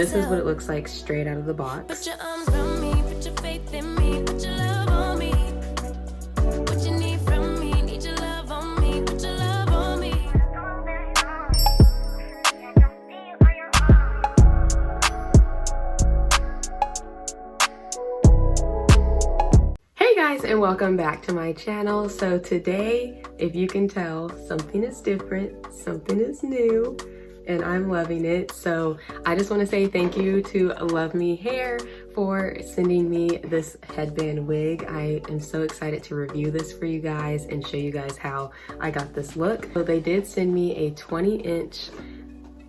This is what it looks like straight out of the box. Put your arms around me, put your faith in me, put your love on me. What you need from me, need your love on me, put your love on me. Hey guys, and welcome back to my channel. So today, if you can tell, something is different, something is new, and I'm loving it. So I just want to say thank you to luvmehair for sending me this headband wig. I am so excited to review this for you guys and show you guys how I got this look. So they did send me a 20-inch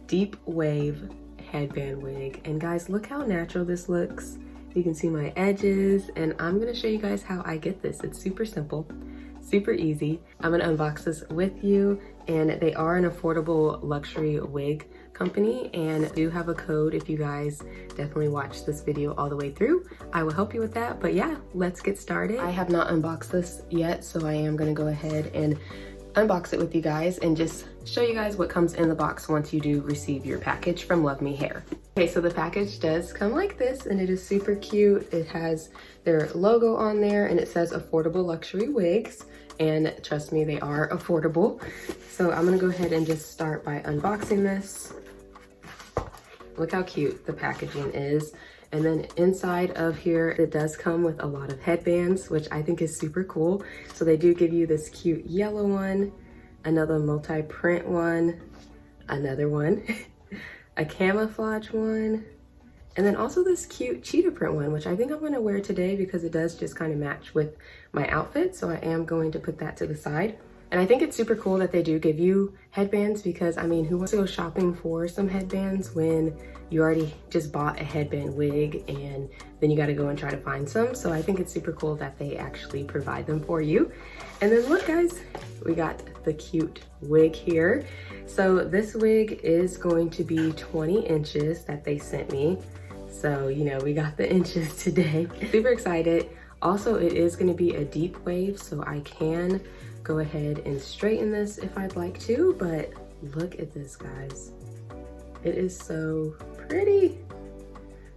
Deepwave headband wig, and guys, look how natural this looks. You can see my edges, and I'm gonna show you guys how I get this. It's super simple, super easy. I'm gonna unbox this with you, and they are an affordable luxury wig company, and do have a code if you guys definitely watch this video all the way through. I will help you with that, but yeah, let's get started. I have not unboxed this yet, so I am gonna go ahead and unbox it with you guys and just show you guys what comes in the box once you do receive your package from luvmehair. Okay, so the package does come like this, and it is super cute. It has their logo on there, and it says affordable luxury wigs, and trust me, they are affordable. So I'm gonna go ahead and just start by unboxing this. Look how cute the packaging is. And then inside of here, it does come with a lot of headbands, which I think is super cool. So they do give you this cute yellow one, another multi-print one, another one, a camouflage one, and then also this cute cheetah print one, which I think I'm gonna wear today because it does just kind of match with my outfit. So I am going to put that to the side. And I think it's super cool that they do give you headbands because, I mean, who wants to go shopping for some headbands when you already just bought a headband wig and then you got to go and try to find some? So I think it's super cool that they actually provide them for you. And then look guys, we got the cute wig here. So this wig is going to be 20 inches that they sent me. So, you know, we got the inches today. Super excited. Also, it is going to be a Deepwave, so I can go ahead and straighten this if I'd like to, but look at this guys. It is so pretty.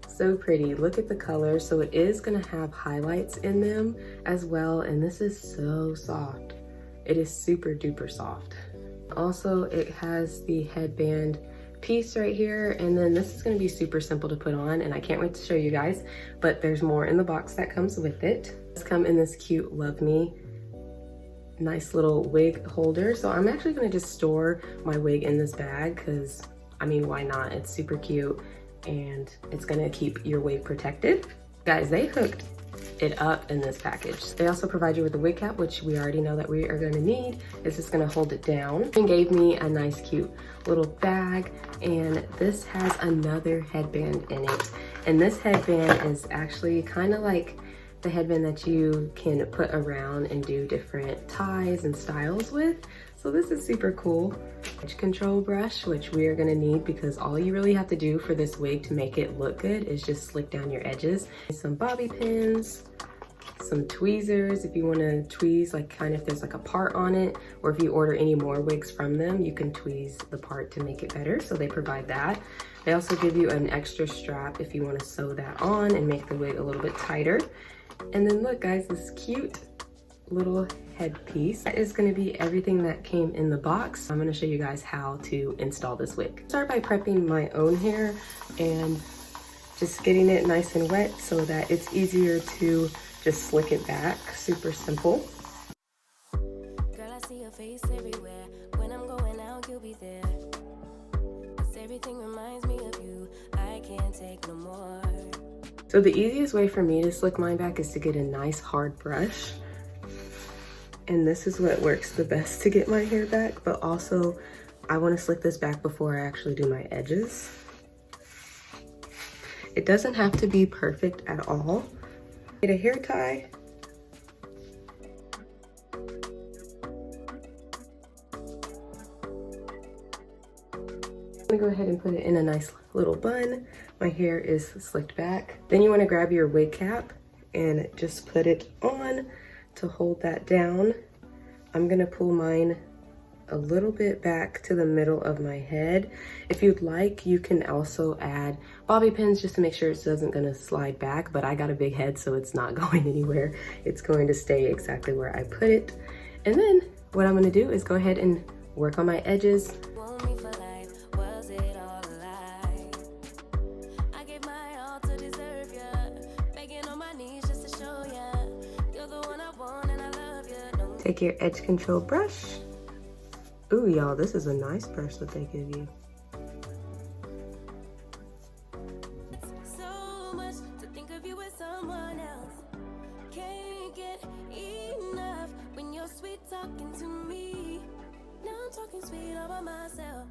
So pretty. Look at the color. So it is gonna have highlights in them as well, and this is so soft. It is super duper soft. Also, it has the headband piece right here, and then this is going to be super simple to put on, and I can't wait to show you guys, but there's more in the box that comes with it. It's come in this cute LuvMe nice little wig holder. So I'm actually going to just store my wig in this bag because, I mean, why not? It's super cute and it's going to keep your wig protected. Guys, they hooked it up in this package. They also provide you with a wig cap, which we already know that we are going to need. It's just going to hold it down, and gave me a nice cute little bag, and this has another headband in it. And this headband is actually kind of like the headband that you can put around and do different ties and styles with. So this is super cool. Edge control brush, which we are gonna need because all you really have to do for this wig to make it look good is just slick down your edges. Some bobby pins, some tweezers if you want to tweeze, like kind of if there's like a part on it, or if you order any more wigs from them, you can tweeze the part to make it better. So they provide that. They also give you an extra strap if you want to sew that on and make the wig a little bit tighter. And then look guys, this cute little headpiece. That is going to be everything that came in the box. I'm going to show you guys how to install this wig. Start by prepping my own hair and just getting it nice and wet so that it's easier to just slick it back. Super simple. Girl, I see your face everywhere. When I'm going out, you'll be there. 'Cause everything reminds me of you. I can't take no more. So the easiest way for me to slick mine back is to get a nice hard brush. And this is what works the best to get my hair back, but also I want to slick this back before I actually do my edges. It doesn't have to be perfect at all. Get a hair tie. I'm gonna go ahead and put it in a nice little bun. My hair is slicked back. Then you want to grab your wig cap and just put it on to hold that down. I'm gonna pull mine a little bit back to the middle of my head. If you'd like, you can also add bobby pins just to make sure it doesn't gonna slide back, but I got a big head, so it's not going anywhere. It's going to stay exactly where I put it. And then what I'm gonna do is go ahead and work on my edges. Want me for life? Was it all a lie? I gave my all to deserve ya. Begging on my knees just to show ya. You're the one I want and I love ya. No. Take your edge control brush. Ooh, y'all, this is a nice brush that they give you. So much to think of you as someone else. Can't get enough when you're sweet talking to me. Now I'm talking sweet all by myself.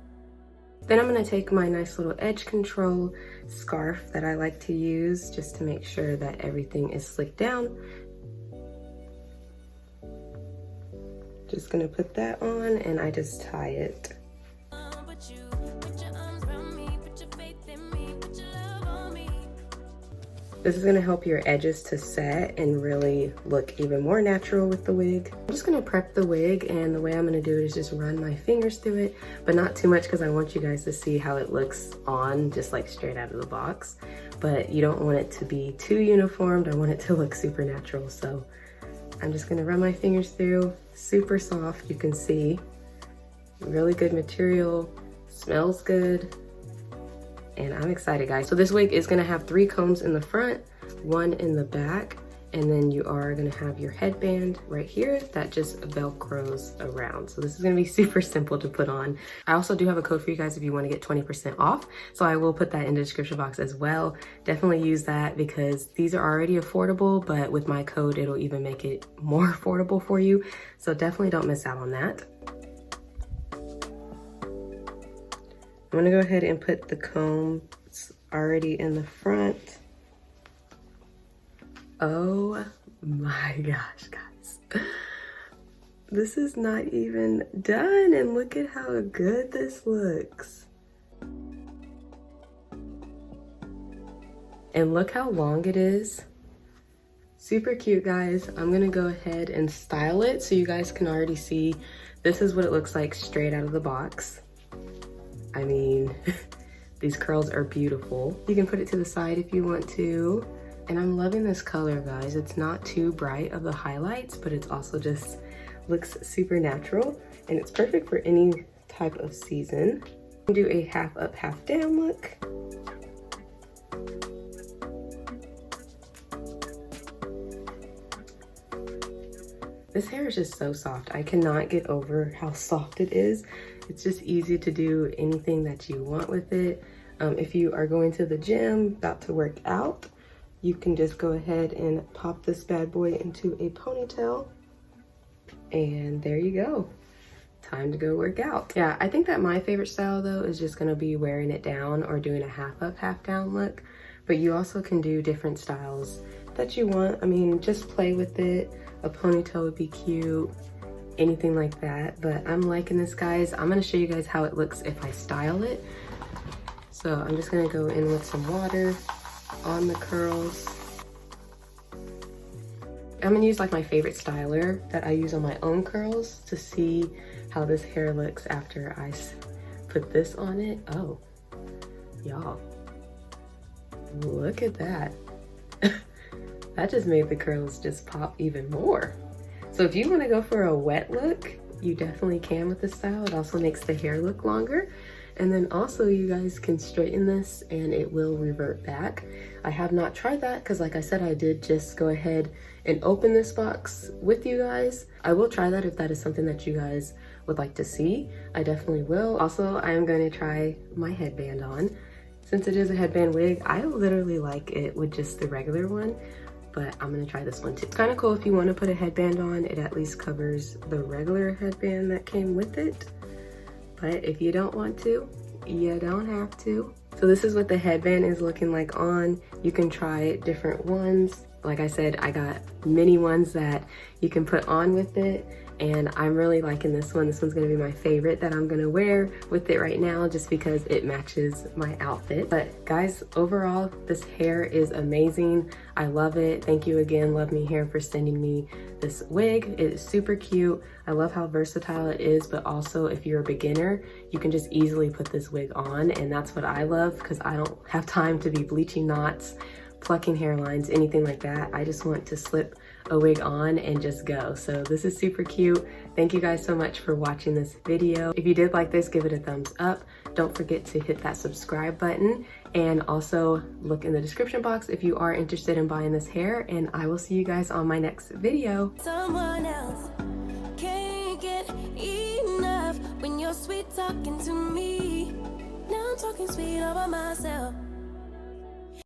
Then I'm gonna take my nice little edge control scarf that I like to use just to make sure that everything is slicked down. Just gonna put that on and I just tie it. But you put your arms around me, put your faith in me, put your love on me. This is gonna help your edges to set and really look even more natural with the wig. I'm just gonna prep the wig, and the way I'm gonna do it is just run my fingers through it, but not too much because I want you guys to see how it looks on, just like straight out of the box. But you don't want it to be too uniformed. I want it to look super natural. So I'm just gonna run my fingers through, super soft, you can see. Really good material, smells good, and I'm excited, guys. So this wig is gonna have 3 combs in the front, 1 in the back, and then you are gonna have your headband right here that just velcros around. So this is gonna be super simple to put on. I also do have a code for you guys if you wanna get 20% off. So I will put that in the description box as well. Definitely use that because these are already affordable, but with my code, it'll even make it more affordable for you. So definitely don't miss out on that. I'm gonna go ahead and put the combs already in the front. Oh my gosh, guys. This is not even done, and look at how good this looks. And look how long it is. Super cute, guys. I'm gonna go ahead and style it so you guys can already see. This is what it looks like straight out of the box. I mean, these curls are beautiful. You can put it to the side if you want to. And I'm loving this color, guys. It's not too bright of the highlights, but it's also just looks super natural, and it's perfect for any type of season. Do a half up, half down look. This hair is just so soft. I cannot get over how soft it is. It's just easy to do anything that you want with it. If you are going to the gym, about to work out, you can just go ahead and pop this bad boy into a ponytail, and there you go. Time to go work out. Yeah, I think that my favorite style though is just gonna be wearing it down or doing a half up, half down look. But you also can do different styles that you want. I mean, just play with it. A ponytail would be cute, anything like that. But I'm liking this, guys. I'm gonna show you guys how it looks if I style it. So I'm just gonna go in with some water on the curls. I'm gonna use like my favorite styler that I use on my own curls to see how this hair looks after I put this on it. Oh, y'all, look at that. That just made the curls just pop even more. So if you wanna go for a wet look, you definitely can with this style. It also makes the hair look longer. And then also you guys can straighten this and it will revert back. I have not tried that because like I said, I did just go ahead and open this box with you guys. I will try that if that is something that you guys would like to see. I definitely will. Also, I am going to try my headband on. Since it is a headband wig, I literally like it with just the regular one, but I'm gonna try this one too. It's kind of cool if you want to put a headband on, it at least covers the regular headband that came with it. But if you don't want to, you don't have to. So this is what the headband is looking like on. You can try different ones. Like I said, I got mini ones that you can put on with it. and I'm really liking this one. This one's gonna be my favorite that I'm gonna wear with it right now just because it matches my outfit. But guys, overall, this hair is amazing. I love it. Thank you again, LuvMehair, for sending me this wig. It is super cute. I love how versatile it is, but also if you're a beginner, you can just easily put this wig on, and that's what I love because I don't have time to be bleaching knots, plucking hairlines, anything like that. I just want to slip a wig on and just go. So this is super cute. Thank you guys so much for watching this video. If you did like this, give it a thumbs up. Don't forget to hit that subscribe button, and also look in the description box if you are interested in buying this hair, and I will see you guys on my next video. Someone else can't get enough when you're sweet talking to me. Now I'm talking sweet over myself.